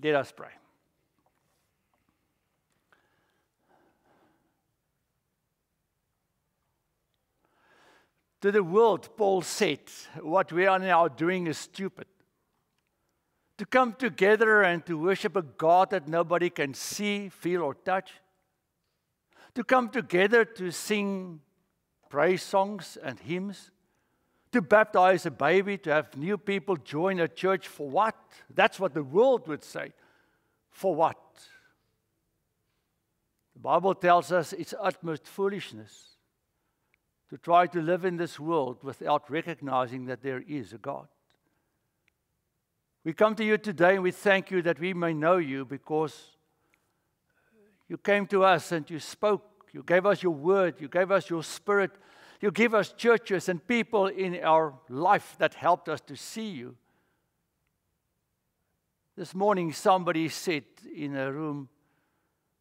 Let us pray. To the world, Paul said, what we are now doing is stupid. To come together and to worship a God that nobody can see, feel, or touch. To come together to sing praise songs and hymns. To baptize a baby, to have new people join a church, for what? That's what the world would say. For what? The Bible tells us it's utmost foolishness to try to live in this world without recognizing that there is a God. We come to you today and we thank you that we may know you, because you came to us and you spoke. You gave us your word. You gave us your spirit. You give us churches and people in our life that helped us to see you. This morning somebody said in a room,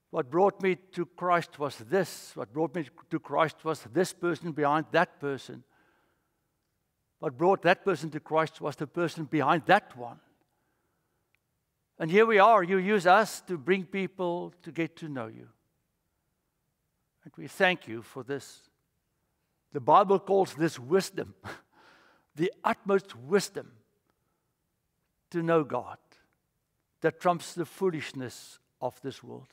what brought me to Christ was this. What brought me to Christ was this person behind that person. What brought that person to Christ was the person behind that one. And here we are. You use us to bring people to get to know you. And we thank you for this. The Bible calls this wisdom, the utmost wisdom to know God that trumps the foolishness of this world.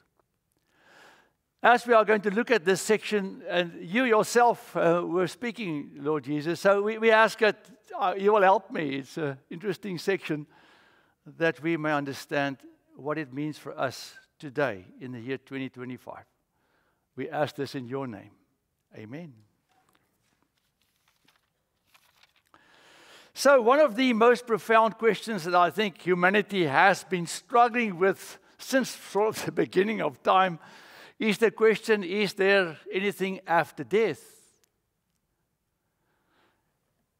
As we are going to look at this section, and you yourself were speaking, Lord Jesus, so we ask that you will help me. It's an interesting section that we may understand what it means for us today in the year 2025. We ask this in your name. Amen. So one of the most profound questions that I think humanity has been struggling with since sort of the beginning of time is the question, is there anything after death?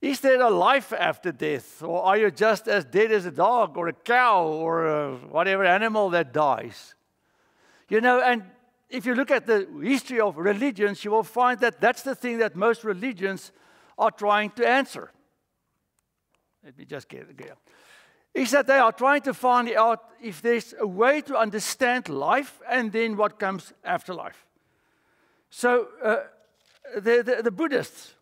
Is there a life after death? Or are you just as dead as a dog or a cow or whatever animal that dies? You know, and if you look at the history of religions, you will find that that's the thing that most religions are trying to answer. Let me just get it. Is that they are trying to find out if there's a way to understand life and then what comes after life. So the Buddhists,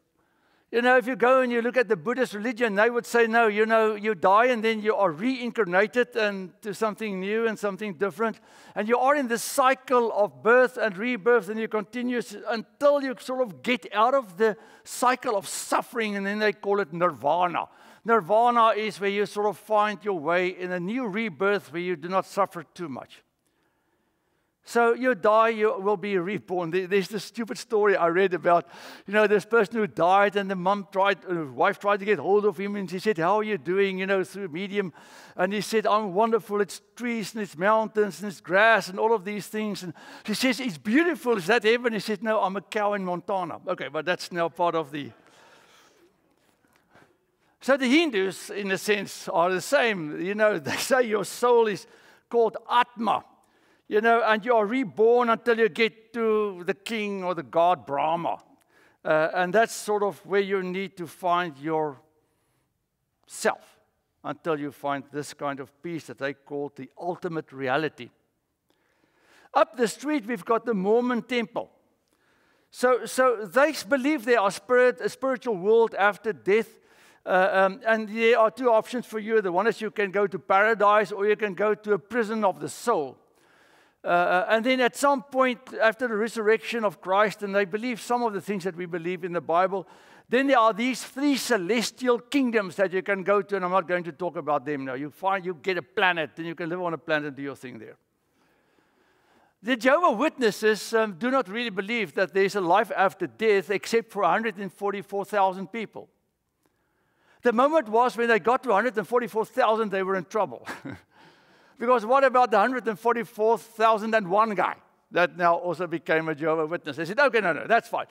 you know, if you go and you look at the Buddhist religion, they would say, no, you know, you die and then you are reincarnated into something new and something different. And you are in this cycle of birth and rebirth, and you continue until you sort of get out of the cycle of suffering, and then they call it nirvana. Nirvana is where you sort of find your way in a new rebirth where you do not suffer too much. So you die, you will be reborn. There's this stupid story I read about, you know, this person who died, and the wife tried to get hold of him, and she said, how are you doing, you know, through medium? And he said, I'm wonderful. It's trees and it's mountains and it's grass and all of these things. And she says, it's beautiful. Is that heaven? He said, no, I'm a cow in Montana. Okay, but that's now part of the... So the Hindus, in a sense, are the same. You know, they say your soul is called Atma, you know, and you are reborn until you get to the king or the god Brahma. And that's sort of where you need to find yourself until you find this kind of peace that they call the ultimate reality. Up the street, we've got the Mormon temple. So they believe there are a spiritual world after death. And there are two options for you. The one is you can go to paradise, or you can go to a prison of the soul. And then at some point after the resurrection of Christ, and they believe some of the things that we believe in the Bible, then there are these 3 celestial kingdoms that you can go to, and I'm not going to talk about them now. You get a planet, and you can live on a planet and do your thing there. The Jehovah's Witnesses do not really believe that there's a life after death, except for 144,000 people. The moment was when they got to 144,000, they were in trouble. Because what about the 144,001 guy that now also became a Jehovah's Witness? They said, okay, no, that's fine.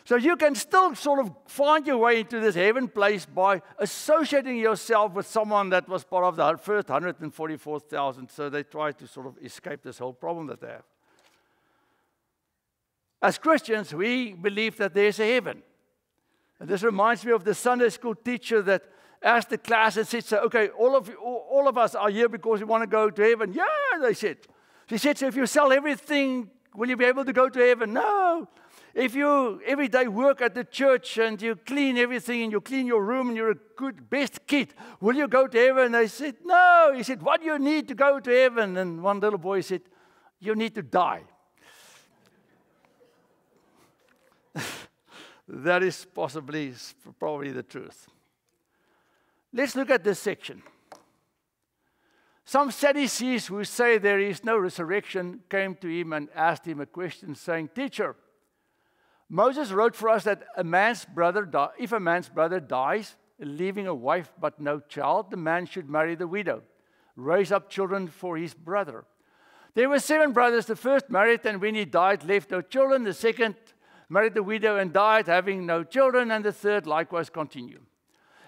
So you can still sort of find your way into this heaven place by associating yourself with someone that was part of the first 144,000. So they try to sort of escape this whole problem that they have. As Christians, we believe that there's a heaven. And this reminds me of the Sunday school teacher that asked the class and said, so, okay, all of us are here because we want to go to heaven. Yeah, they said. She said, so if you sell everything, will you be able to go to heaven? No. If you every day work at the church and you clean everything and you clean your room and you're a good, best kid, will you go to heaven? They said, no. He said, what do you need to go to heaven? And one little boy said, you need to die. That is probably the truth. Let's look at this section. Some Sadducees who say there is no resurrection came to him and asked him a question, saying, Teacher, Moses wrote for us that if a man's brother dies, leaving a wife but no child, the man should marry the widow, raise up children for his brother. There were 7 brothers. The first married, and when he died, left no children. The second married the widow and died, having no children. And the third likewise continued.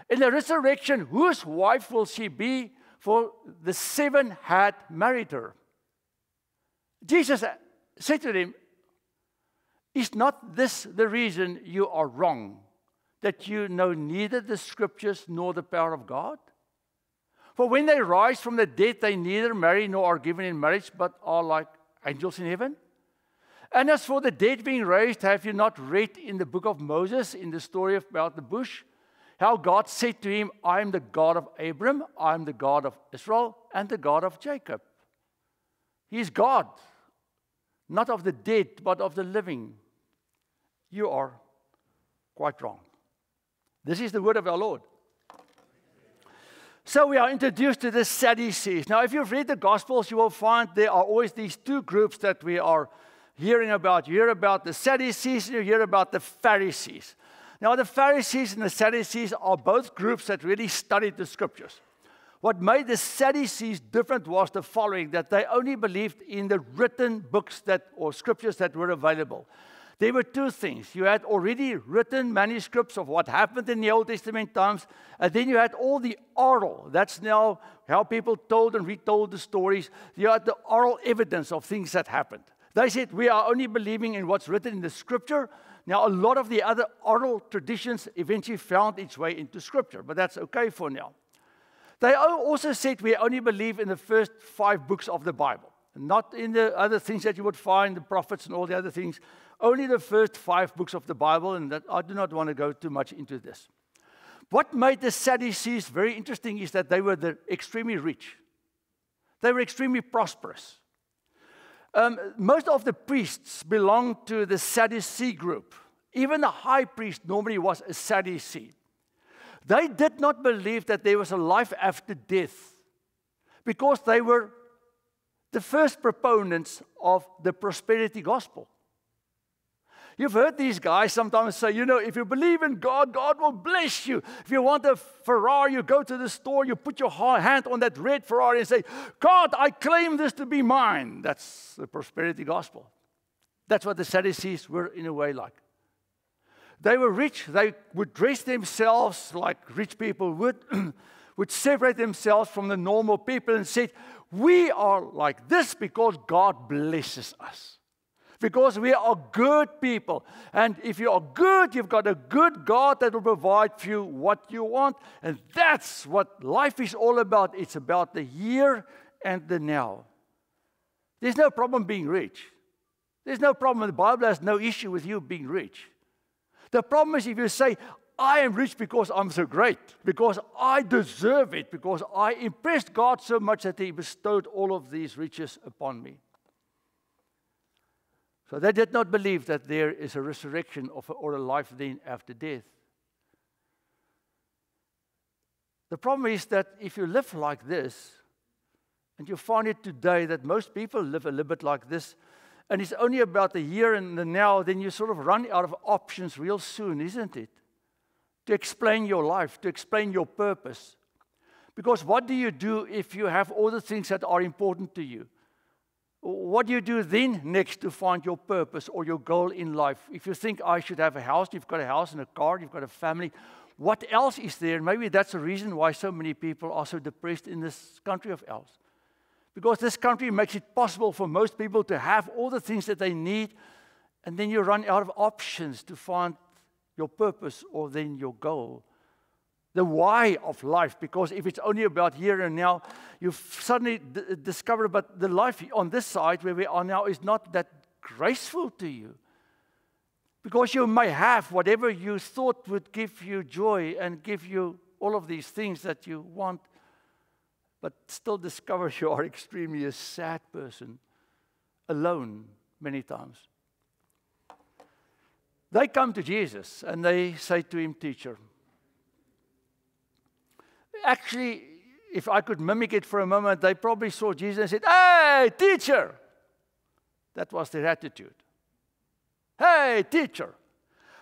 In the resurrection, whose wife will she be? For the 7 had married her. Jesus said to them, is not this the reason you are wrong, that you know neither the Scriptures nor the power of God? For when they rise from the dead, they neither marry nor are given in marriage, but are like angels in heaven. And as for the dead being raised, have you not read in the book of Moses, in the story about the bush, how God said to him, I am the God of Abram, I am the God of Israel, and the God of Jacob. He is God, not of the dead, but of the living. You are quite wrong. This is the word of our Lord. So we are introduced to the Sadducees. Now, if you've read the Gospels, you will find there are always these 2 groups that we are hearing about. You hear about the Sadducees, and you hear about the Pharisees. Now, the Pharisees and the Sadducees are both groups that really studied the Scriptures. What made the Sadducees different was the following, that they only believed in the written books or Scriptures that were available. There were 2 things. You had already written manuscripts of what happened in the Old Testament times, and then you had all the oral. That's now how people told and retold the stories. You had the oral evidence of things that happened. They said, we are only believing in what's written in the Scripture. Now, a lot of the other oral traditions eventually found its way into Scripture, but that's okay for now. They also said we only believe in the first 5 books of the Bible, not in the other things that you would find, the prophets and all the other things, only the first 5 books of the Bible, and that I do not want to go too much into this. What made the Sadducees very interesting is that they were extremely rich. They were extremely prosperous. Most of the priests belonged to the Sadducee group. Even the high priest normally was a Sadducee. They did not believe that there was a life after death because they were the first proponents of the prosperity gospel. You've heard these guys sometimes say, if you believe in God, God will bless you. If you want a Ferrari, you go to the store, you put your hand on that red Ferrari and say, God, I claim this to be mine. That's the prosperity gospel. That's what the Sadducees were in a way like. They were rich. They would dress themselves like rich people would separate themselves from the normal people and said, we are like this because God blesses us. Because we are good people. And if you are good, you've got a good God that will provide for you what you want. And that's what life is all about. It's about the here and the now. There's no problem being rich. There's no problem. The Bible has no issue with you being rich. The problem is if you say, I am rich because I'm so great, because I deserve it, because I impressed God so much that He bestowed all of these riches upon me. So they did not believe that there is a resurrection or a life then after death. The problem is that if you live like this, and you find it today that most people live a little bit like this, and it's only about the here and the now, then you sort of run out of options real soon, isn't it? To explain your life, to explain your purpose. Because what do you do if you have all the things that are important to you? What do you do then next to find your purpose or your goal in life? If you think I should have a house, you've got a house and a car, you've got a family. What else is there? Maybe that's the reason why so many people are so depressed in this country of ours. Because this country makes it possible for most people to have all the things that they need, and then you run out of options to find your purpose or then your goal. the why of life, because if it's only about here and now, you suddenly discover, but the life on this side where we are now is not that graceful to you. Because you may have whatever you thought would give you joy and give you all of these things that you want, but still discover you are extremely a sad person, alone many times. They come to Jesus and they say to him, "Teacher." Actually, if I could mimic it for a moment, they probably saw Jesus and said, "Hey, teacher!" That was their attitude. "Hey, teacher!"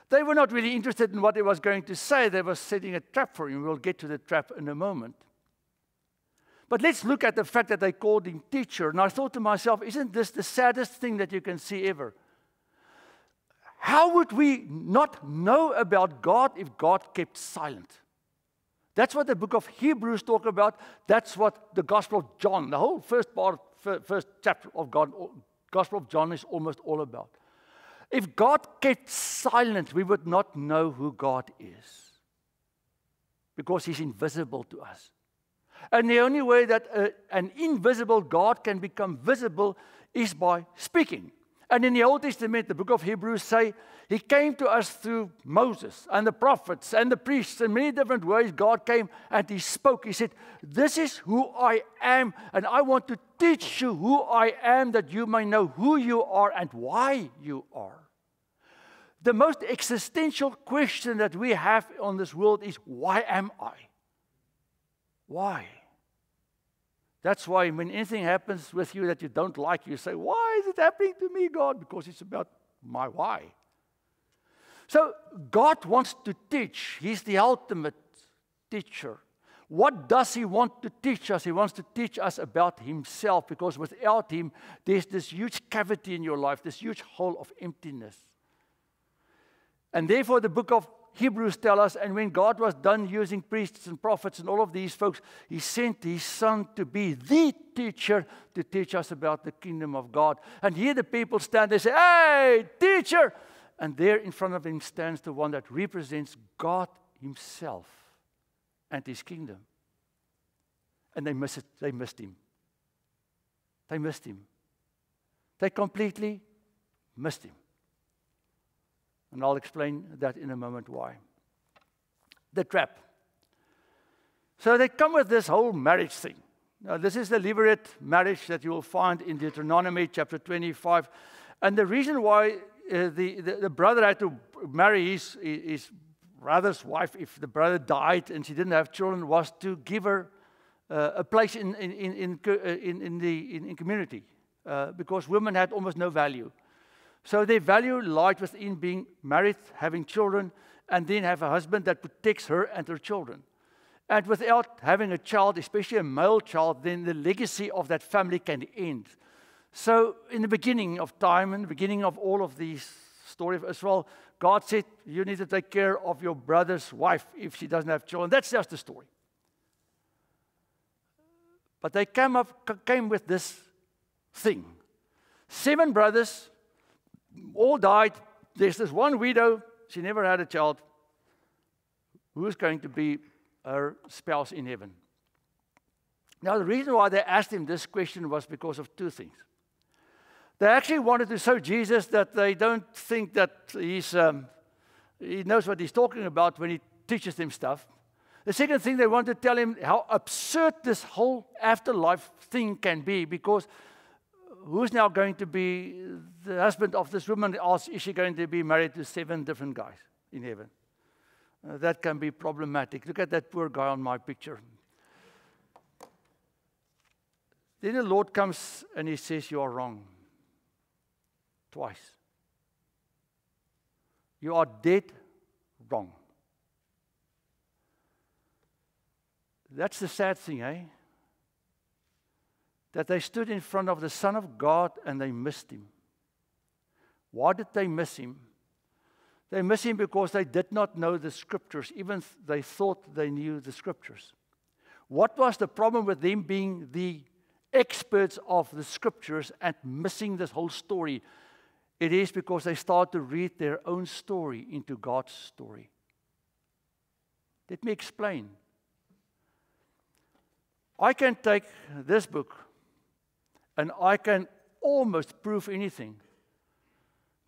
They were not really interested in what he was going to say. They were setting a trap for him. We'll get to the trap in a moment. But let's look at the fact that they called him teacher. And I thought to myself, isn't this the saddest thing that you can see ever? How would we not know about God if God kept silent? That's what the book of Hebrews talk about. That's what the Gospel of John, the whole first chapter of God, Gospel of John is almost all about. If God kept silent, we would not know who God is, because he's invisible to us. And the only way that an invisible God can become visible is by speaking. And in the Old Testament, the book of Hebrews say, he came to us through Moses and the prophets and the priests. In many different ways, God came and he spoke. He said, "This is who I am, and I want to teach you who I am, that you may know who you are and why you are." The most existential question that we have on this world is, why am I? Why? That's why when anything happens with you that you don't like, you say, "Why is it happening to me, God?" Because it's about my why. So God wants to teach. He's the ultimate teacher. What does he want to teach us? He wants to teach us about himself, because without him, there's this huge cavity in your life, this huge hole of emptiness. And therefore, the book of Hebrews tells us, and when God was done using priests and prophets and all of these folks, he sent his son to be the teacher to teach us about the kingdom of God. And here the people stand, they say, "Hey, teacher!" And there in front of him stands the one that represents God himself and his kingdom. And they missed it. They missed him. They missed him. They completely missed him. And I'll explain that in a moment why. The trap. So they come with this whole marriage thing. Now, this is the levirate marriage that you will find in Deuteronomy chapter 25. And the reason why the brother had to marry his brother's wife if the brother died and she didn't have children was to give her a place in community, because women had almost no value. So their value lied within being married, having children, and then have a husband that protects her and her children. And without having a child, especially a male child, then the legacy of that family can end. So in the beginning of time, in the beginning of all of these story of Israel, God said, you need to take care of your brother's wife if she doesn't have children. That's just the story. But they came with this thing. 7 brothers, all died. There's this one widow, she never had a child. Who's going to be her spouse in heaven? Now, the reason why they asked him this question was because of 2 things. They actually wanted to show Jesus that they don't think that he knows what he's talking about when he teaches them stuff. The second thing, they want to tell him how absurd this whole afterlife thing can be, because who's now going to be the husband of this woman? Is she going to be married to 7 different guys in heaven? That can be problematic. Look at that poor guy on my picture. Then the Lord comes and he says, you are wrong. Twice. You are dead wrong. That's the sad thing, eh? That they stood in front of the Son of God and they missed him. Why did they miss him? They missed him because they did not know the scriptures, even they thought they knew the scriptures. What was the problem with them being the experts of the scriptures and missing this whole story? It is because they start to read their own story into God's story. Let me explain. I can take this book and I can almost prove anything.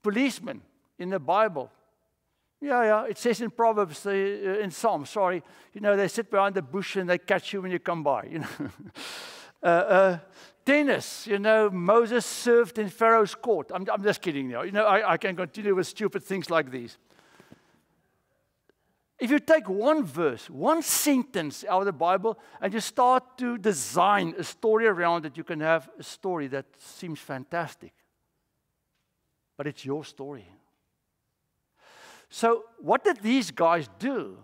Policemen in the Bible. Yeah, it says in Proverbs, in Psalms, they sit behind the bush and they catch you when you come by, Tennis, Moses served in Pharaoh's court. I'm just kidding now. I can continue with stupid things like these. If you take one verse, one sentence out of the Bible, and you start to design a story around it, you can have a story that seems fantastic. But it's your story. So what did these guys do?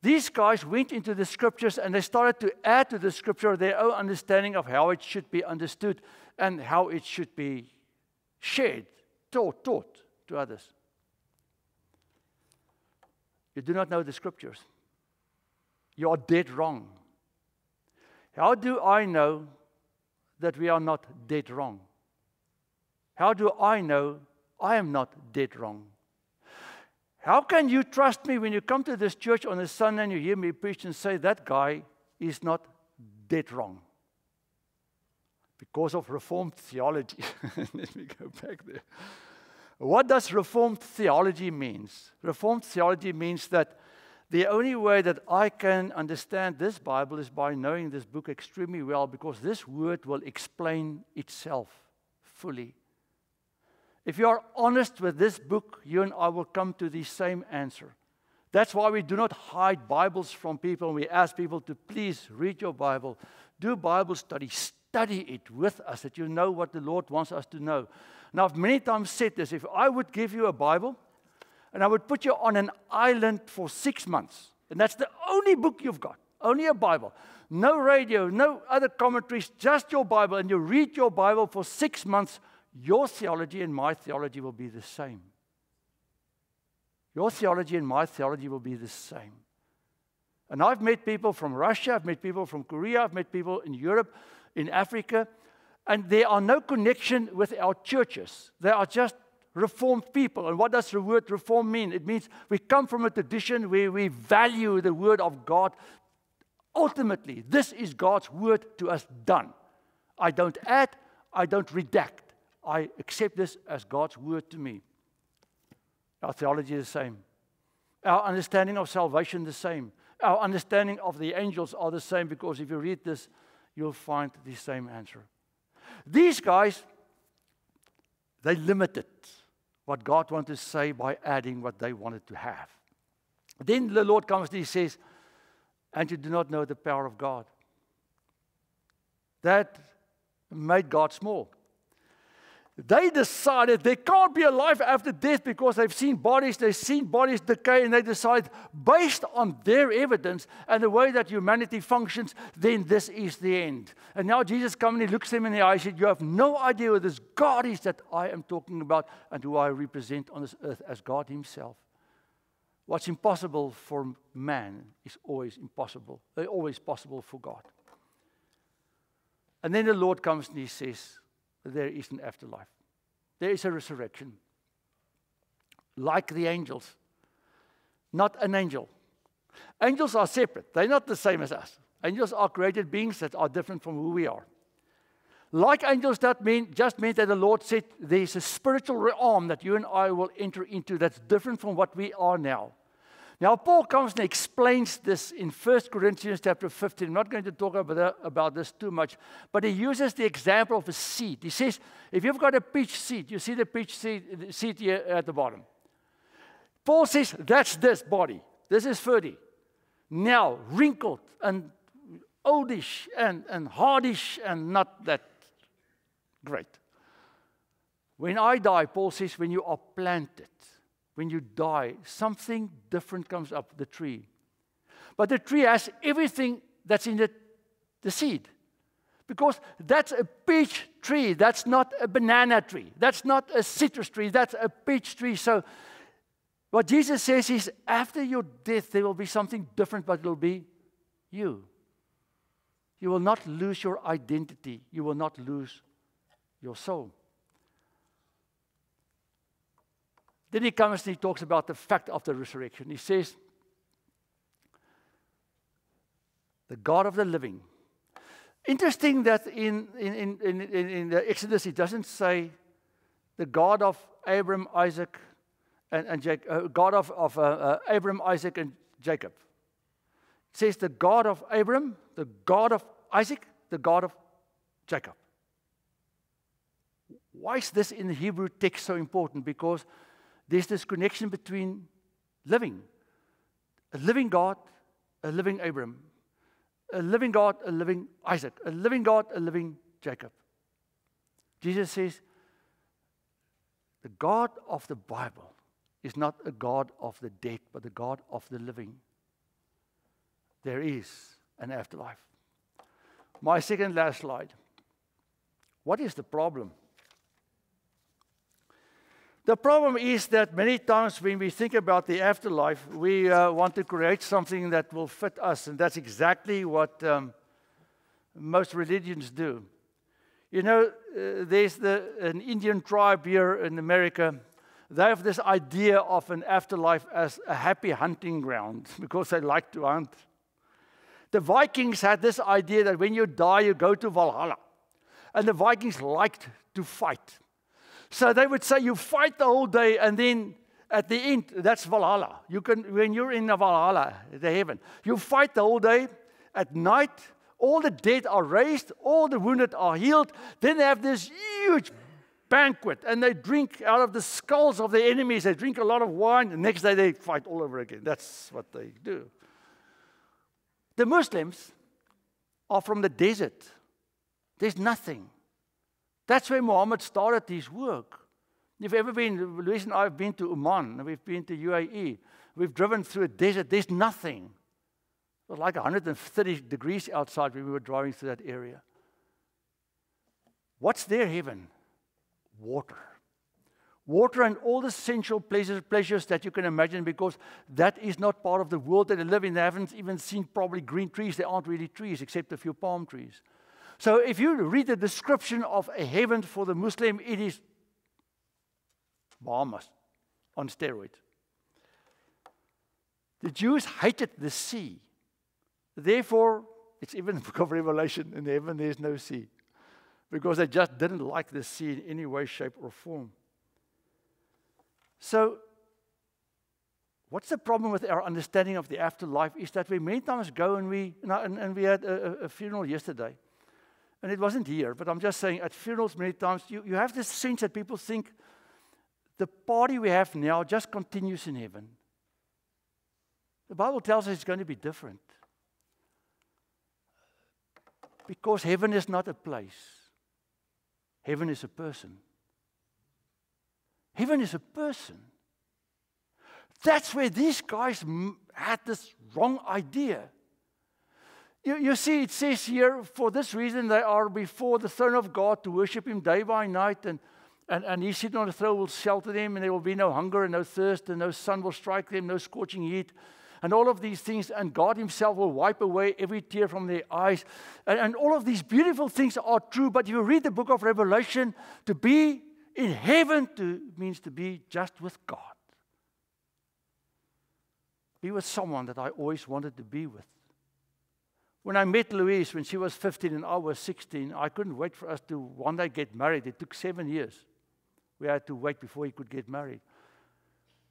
These guys went into the scriptures and they started to add to the scripture their own understanding of how it should be understood and how it should be shared, taught to others. You do not know the scriptures. You are dead wrong. How do I know that we are not dead wrong? How do I know I am not dead wrong? How can you trust me when you come to this church on a Sunday and you hear me preach and say that guy is not dead wrong? Because of Reformed theology. Let me go back there. What does Reformed theology mean? Reformed theology means that the only way that I can understand this Bible is by knowing this book extremely well, because this word will explain itself fully. If you are honest with this book, you and I will come to the same answer. That's why we do not hide Bibles from people. We ask people to please read your Bible, do Bible study, study it with us, that you know what the Lord wants us to know. Now, I've many times said this, if I would give you a Bible, and I would put you on an island for 6 months, and that's the only book you've got, only a Bible, no radio, no other commentaries, just your Bible, and you read your Bible for 6 months, your theology and my theology will be the same. Your theology and my theology will be the same. And I've met people from Russia, I've met people from Korea, I've met people in Europe, in Africa, and there are no connection with our churches. They are just Reformed people. And what does the word Reform mean? It means we come from a tradition where we value the Word of God. Ultimately, this is God's Word to us done. I don't add, I don't redact. I accept this as God's Word to me. Our theology is the same. Our understanding of salvation is the same. Our understanding of the angels are the same, because if you read this, you'll find the same answer. These guys, they limited what God wanted to say by adding what they wanted to have. Then the Lord comes and He says, and you do not know the power of God. That made God small. They decided there can't be a life after death because they've seen bodies decay, and they decide, based on their evidence and the way that humanity functions, then this is the end. And now Jesus comes and He looks them in the eye and said, you have no idea who this God is that I am talking about and who I represent on this earth as God Himself. What's impossible for man is always possible for God. And then the Lord comes and He says, there is an afterlife. There is a resurrection. Like the angels. Not an angel. Angels are separate. They're not the same as us. Angels are created beings that are different from who we are. Like angels, that just means that the Lord said there's a spiritual realm that you and I will enter into that's different from what we are now. Now, Paul comes and explains this in 1 Corinthians chapter 15. I'm not going to talk about this too much, but he uses the example of a seed. He says, if you've got a peach seed, you see the peach seed here at the bottom. Paul says, that's this body. This is 30. Now, wrinkled and oldish and hardish and not that great. When I die, Paul says, when you are planted, when you die, something different comes up, the tree. But the tree has everything that's in the seed. Because that's a peach tree. That's not a banana tree. That's not a citrus tree. That's a peach tree. So what Jesus says is, after your death, there will be something different, but it will be you. You will not lose your identity. You will not lose your soul. Then he comes and he talks about the fact of the resurrection. He says, the God of the living. Interesting that in the Exodus, it doesn't say the God of Abram, Isaac, and Jacob, God of Abram, Isaac, and Jacob. It says the God of Abram, the God of Isaac, the God of Jacob. Why is this in the Hebrew text so important? Because there's this connection between a living God, a living Abram, a living God, a living Isaac, a living God, a living Jacob. Jesus says, the God of the Bible is not a God of the dead, but the God of the living. There is an afterlife. My second last slide. What is the problem? The problem is that many times when we think about the afterlife, we want to create something that will fit us, and that's exactly what most religions do. You know, there's an Indian tribe here in America. They have this idea of an afterlife as a happy hunting ground because they like to hunt. The Vikings had this idea that when you die, you go to Valhalla. And the Vikings liked to fight. So they would say you fight the whole day, and then at the end, that's Valhalla. When you're in Valhalla, the heaven, you fight the whole day. At night, all the dead are raised, all the wounded are healed. Then they have this huge banquet, and they drink out of the skulls of the enemies. They drink a lot of wine, and the next day they fight all over again. That's what they do. The Muslims are from the desert. There's nothing. That's where Muhammad started his work. If you've ever been, Louise and I have been to Oman, we've been to UAE, we've driven through a desert, there's nothing. It was like 130 degrees outside when we were driving through that area. What's their heaven? Water. Water and all the sensual pleasures that you can imagine, because that is not part of the world that they live in. They haven't even seen probably green trees. They aren't really trees except a few palm trees. So if you read the description of a heaven for the Muslim, it is Bahamas on steroids. The Jews hated the sea. Therefore, it's even in the book of Revelation, in heaven there's no sea. Because they just didn't like the sea in any way, shape, or form. So, what's the problem with our understanding of the afterlife is that we many times go and we had a funeral yesterday. And it wasn't here, but I'm just saying at funerals many times you have this sense that people think the party we have now just continues in heaven. The Bible tells us it's going to be different. Because heaven is not a place. Heaven is a person. Heaven is a person. That's where these guys had this wrong idea. You see, it says here, for this reason they are before the throne of God to worship Him day by night, and He sitting on the throne will shelter them, and there will be no hunger and no thirst, and no sun will strike them, no scorching heat, and all of these things, and God Himself will wipe away every tear from their eyes. And all of these beautiful things are true, but you read the book of Revelation, to be in heaven means to be just with God. Be with someone that I always wanted to be with. When I met Louise when she was 15 and I was 16, I couldn't wait for us to one day get married. It took 7 years. We had to wait before he could get married.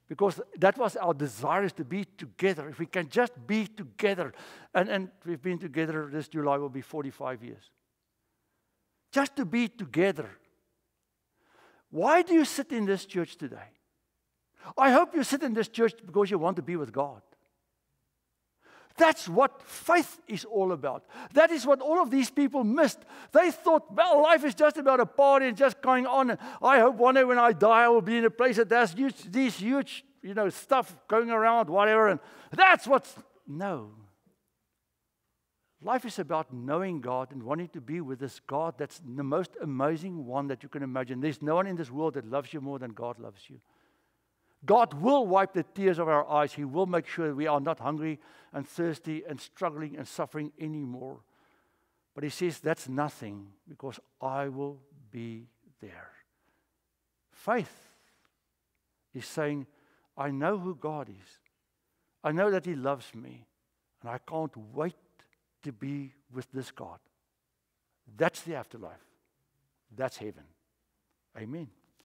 Because that was our desire, is to be together. If we can just be together. And we've been together, this July will be 45 years. Just to be together. Why do you sit in this church today? I hope you sit in this church because you want to be with God. That's what faith is all about. That is what all of these people missed. They thought, well, life is just about a party and just going on. And I hope one day when I die, I will be in a place that has these huge, stuff going around, whatever. And that's what's... No. Life is about knowing God and wanting to be with this God that's the most amazing one that you can imagine. There's no one in this world that loves you more than God loves you. God will wipe the tears of our eyes. He will make sure that we are not hungry and thirsty and struggling and suffering anymore. But He says that's nothing, because I will be there. Faith is saying, I know who God is. I know that He loves me. And I can't wait to be with this God. That's the afterlife. That's heaven. Amen.